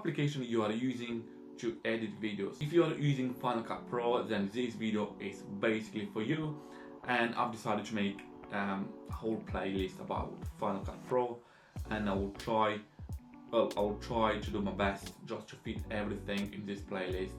application you are using to edit videos. If you are using Final Cut Pro, then this video is basically for you, and I've decided to make a whole playlist about Final Cut Pro, and I will try to do my best just to fit everything in this playlist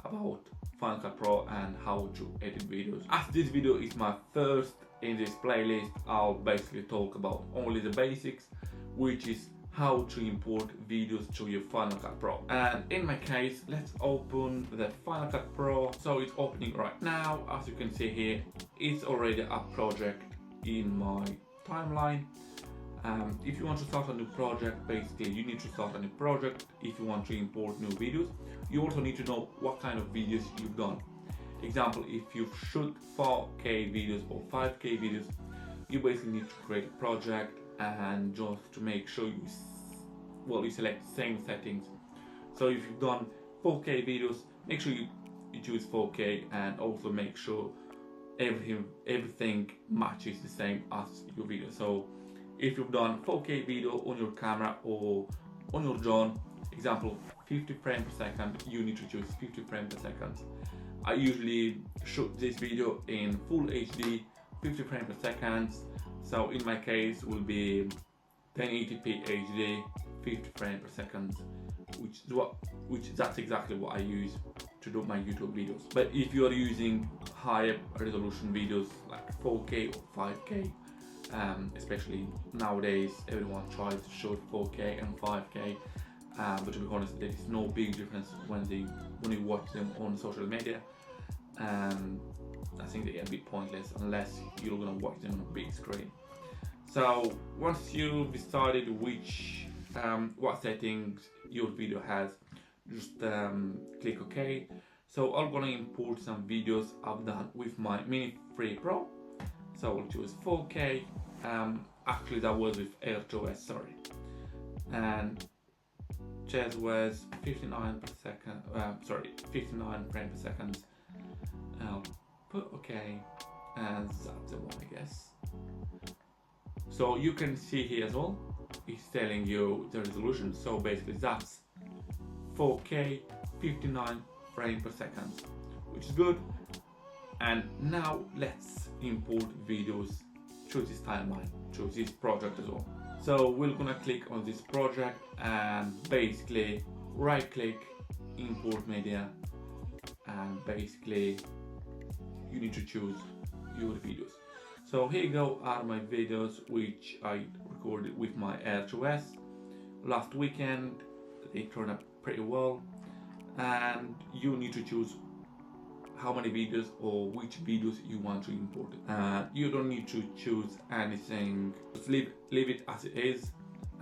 about Final Cut Pro and how to edit videos. As this video is my first in this playlist, I'll basically talk about only the basics, which is how to import videos to your Final Cut Pro. And in my case, let's open the Final Cut Pro. So it's opening right now. As you can see here, it's already a project in my timeline. If you want to start a new project, basically you need to start a new project. If you want to import new videos, you also need to know what kind of videos you've done. Example, if you shoot 4K videos or 5K videos, you basically need to create a project, and just to make sure you select the same settings. So if you've done 4K videos, make sure you choose 4K, and also make sure everything matches the same as your video. So if you've done 4K video on your camera or on your drone, example 50 frames per second, you need to choose 50 frames per second. I usually shoot this video in full HD, 50 frames per second. So in my case will be 1080p HD, 50 frames per second, that's exactly what I use to do my YouTube videos. But if you are using higher resolution videos like 4K or 5K, especially nowadays everyone tries to shoot 4K and 5K, but to be honest, there is no big difference when you watch them on social media. I think they are a bit pointless unless you're gonna watch them on a big screen. So once you've decided what settings your video has, just click OK. So I'm gonna import some videos I've done with my Mini 3 Pro. So I'll choose 4K. Actually that was with Air2S, sorry. And chess was 59 frames per second. I'll put OK, and that's the one, I guess. So you can see here as well, it's telling you the resolution. So basically that's 4K 59 frames per second, which is good. And now let's import videos to this timeline, to this project as well. So we're gonna click on this project and basically right click, import media, and basically you need to choose your videos. So here are my videos which I recorded with my Air2S last weekend. They turned out pretty well, and you need to choose how many videos or which videos you want to import. You don't need to choose anything, just leave it as it is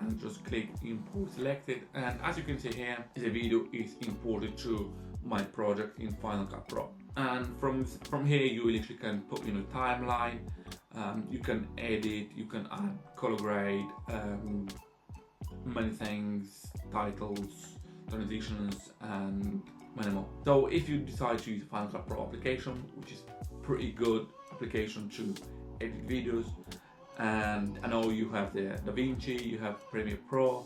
and just click import selected, and as you can see here, the video is imported to my project in Final Cut Pro. And from here you literally can put in a timeline, you can edit, you can add color grade, many things, titles, transitions, and many more. So if you decide to use the Final Cut Pro application, which is pretty good application to edit videos, and I know you have the DaVinci, you have Premiere Pro,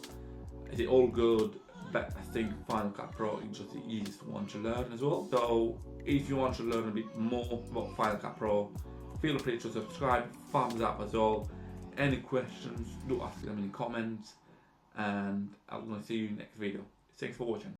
they're all good, but I think Final Cut Pro is just the easiest one to learn as well. So if you want to learn a bit more about Final Cut Pro, feel free to subscribe, thumbs up as well. Any questions, do ask them in the comments, and I'm gonna see you in the next video. Thanks for watching.